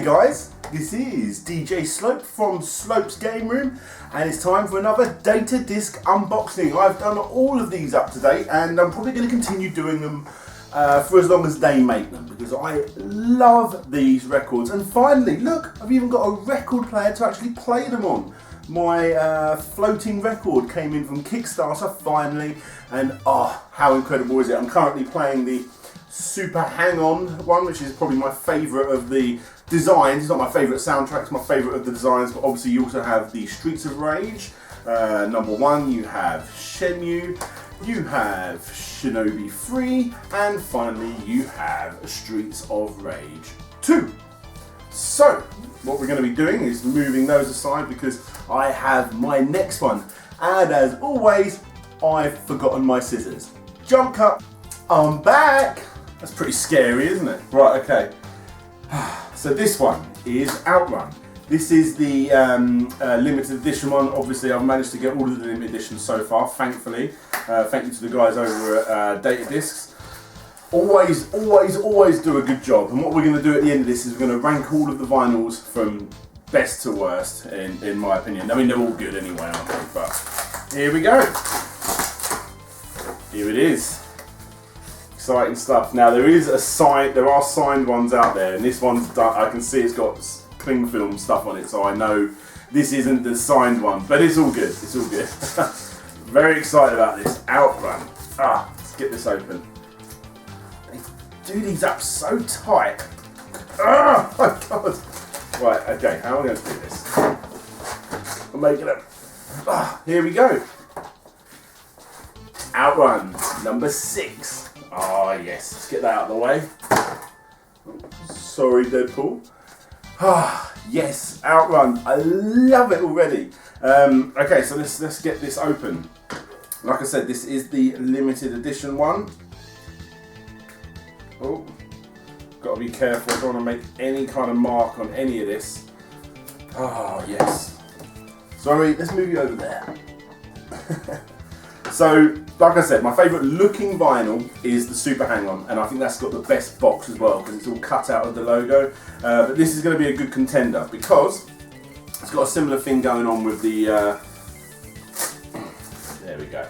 Hey guys, this is DJ Slope from Slope's Game Room, and it's time for another Data Disc unboxing. I've done all of these up to date, and I'm probably going to continue doing them for as long as they make them, because I love these records. And finally, look, I've even got a record player to actually play them on. My floating record came in from Kickstarter finally, and oh, how incredible is it? I'm currently playing the Super Hang-On one, which is probably my favourite of the designs. It's not my favourite soundtrack, it's my favourite of the designs, but obviously you also have the Streets of Rage, number 1, you have Shenmue, you have Shinobi 3, and finally you have Streets of Rage 2. So, what we're going to be doing is moving those aside because I have my next one, and as always, I've forgotten my scissors. Jump cut, I'm back! That's pretty scary, isn't it? Right, okay. So this one is Outrun. This is the limited edition one. Obviously, I've managed to get all of the limited editions so far, thankfully. Thank you to the guys over at Data Discs. Always do a good job. And what we're going to do at the end of this is we're going to rank all of the vinyls from best to worst, in my opinion. I mean, they're all good anyway, aren't they? But here we go. Here it is. Exciting stuff. Now there are signed ones out there, and this one's done. I can see it's got cling film stuff on it, so I know this isn't the signed one, but it's all good. It's all good. Very excited about this Outrun. Let's get this open. They do these up so tight. Oh my god. Right. Okay. How am I going to do this? I'm making it. Here we go. Outrun number 6. Oh yes, let's get that out of the way. Sorry, Deadpool. Yes, Outrun. I love it already. Okay, so let's get this open. Like I said, this is the limited edition one. Oh, got to be careful. I don't want to make any kind of mark on any of this. Oh yes. Sorry, let's move you over there. So, like I said, my favourite looking vinyl is the Super Hang-On, and I think that's got the best box as well because it's all cut out of the logo. But this is going to be a good contender because it's got a similar thing going on with the. There we go.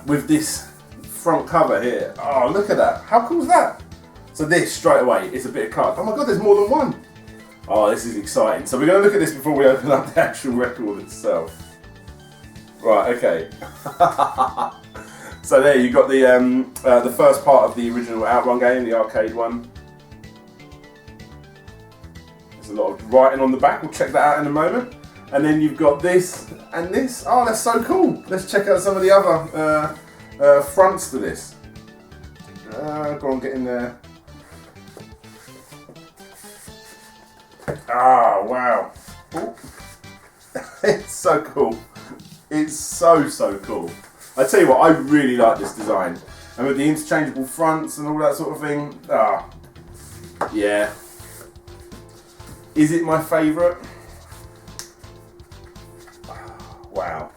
With this front cover here. Oh, look at that! How cool is that? So this straight away is a bit of card. Oh my god, there's more than one. Oh, this is exciting. So we're going to look at this before we open up the actual record itself. Right, okay. So there you got the first part of the original Outrun game, the arcade one. There's a lot of writing on the back, we'll check that out in a moment. And then you've got this and this. Oh, that's so cool. Let's check out some of the other fronts to this. Go on, get in there. Wow. Ooh. It's so cool. It's so cool. I tell you what, I really like this design. And with the interchangeable fronts and all that sort of thing, yeah. Is it my favourite? Wow.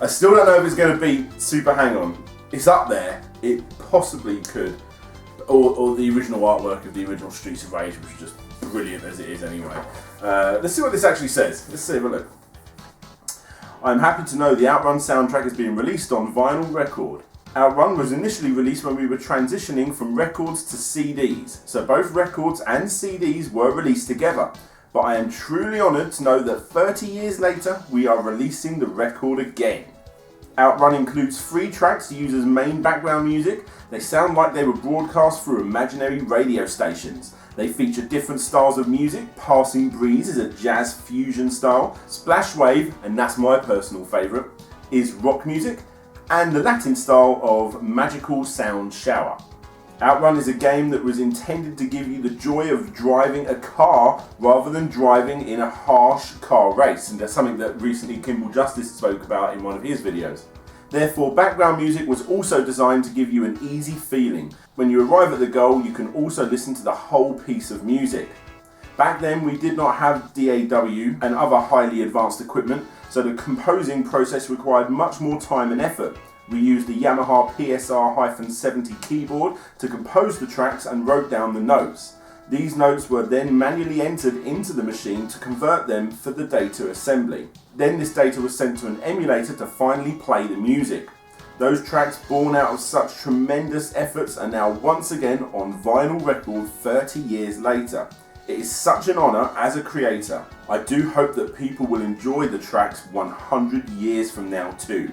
I still don't know if it's going to beat Super Hang-On. It's up there. It possibly could. Or the original artwork of the original Streets of Rage, which is just brilliant as it is anyway. Let's see what this actually says. Let's see, have a look. I'm happy to know the Outrun soundtrack is being released on vinyl record. Outrun was initially released when we were transitioning from records to CDs, so both records and CDs were released together. But I am truly honoured to know that 30 years later, we are releasing the record again. Outrun includes 3 tracks to use as main background music. They sound like they were broadcast through imaginary radio stations. They feature different styles of music. Passing Breeze is a jazz fusion style. Splash Wave, and that's my personal favourite, is rock music. And the Latin style of Magical Sound Shower. Outrun is a game that was intended to give you the joy of driving a car rather than driving in a harsh car race. And that's something that recently Kimball Justice spoke about in one of his videos. Therefore, background music was also designed to give you an easy feeling. When you arrive at the goal, you can also listen to the whole piece of music. Back then, we did not have DAW and other highly advanced equipment, so the composing process required much more time and effort. We used the Yamaha PSR-70 keyboard to compose the tracks and wrote down the notes. These notes were then manually entered into the machine to convert them for the data assembly. Then this data was sent to an emulator to finally play the music. Those tracks born out of such tremendous efforts are now once again on vinyl record 30 years later. It is such an honour as a creator. I do hope that people will enjoy the tracks 100 years from now too.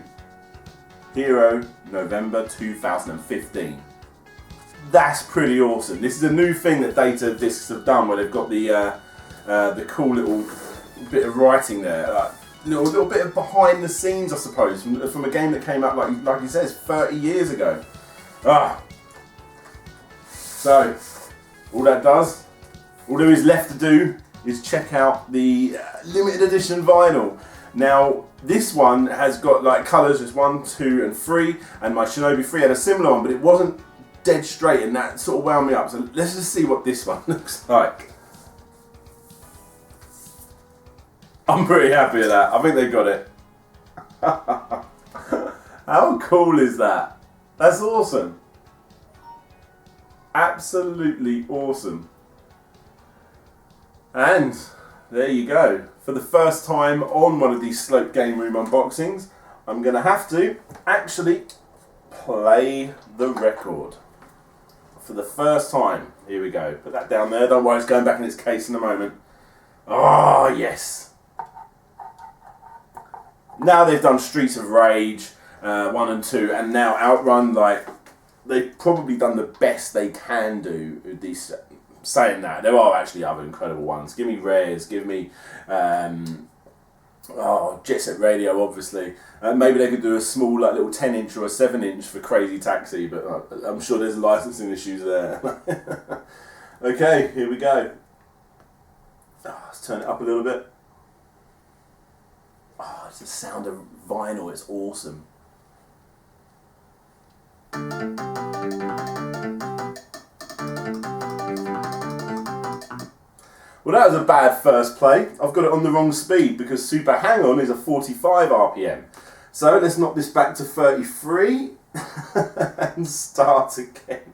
Hero, November 2015. That's pretty awesome. This is a new thing that Data Discs have done, where they've got the cool little bit of writing there, little bit of behind the scenes, I suppose, from a game that came out like he says 30 years ago. So all there is left to do is check out the limited edition vinyl. Now this one has got like colours, there's 1, 2 and 3, and my Shinobi 3 had a similar one, but it wasn't dead straight, and that sort of wound me up. So let's just see what this one looks like. I'm pretty happy with that. I think they got it. How cool is that? That's awesome. Absolutely awesome. And there you go. For the first time on one of these Slope Game Room unboxings, I'm going to have to actually play the record. For the first time. Here we go. Put that down there. Don't worry, it's going back in its case in a moment. Oh, yes. Now they've done Streets of Rage 1 and 2, and now Outrun, like, they've probably done the best they can do with these. Saying that, there are actually other incredible ones. Give me Rares, give me Jet Set Radio, obviously. Maybe they could do a small, like, little 10-inch or a 7-inch for Crazy Taxi, but I'm sure there's licensing issues there. Okay, here we go. Let's turn it up a little bit. It's the sound of vinyl, it's awesome. Well, that was a bad first play. I've got it on the wrong speed because Super Hang-On is a 45 RPM. So let's knock this back to 33 and start again.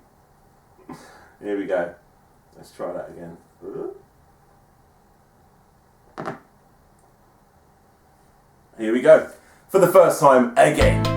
Here we go. Let's try that again. Here we go. For the first time again.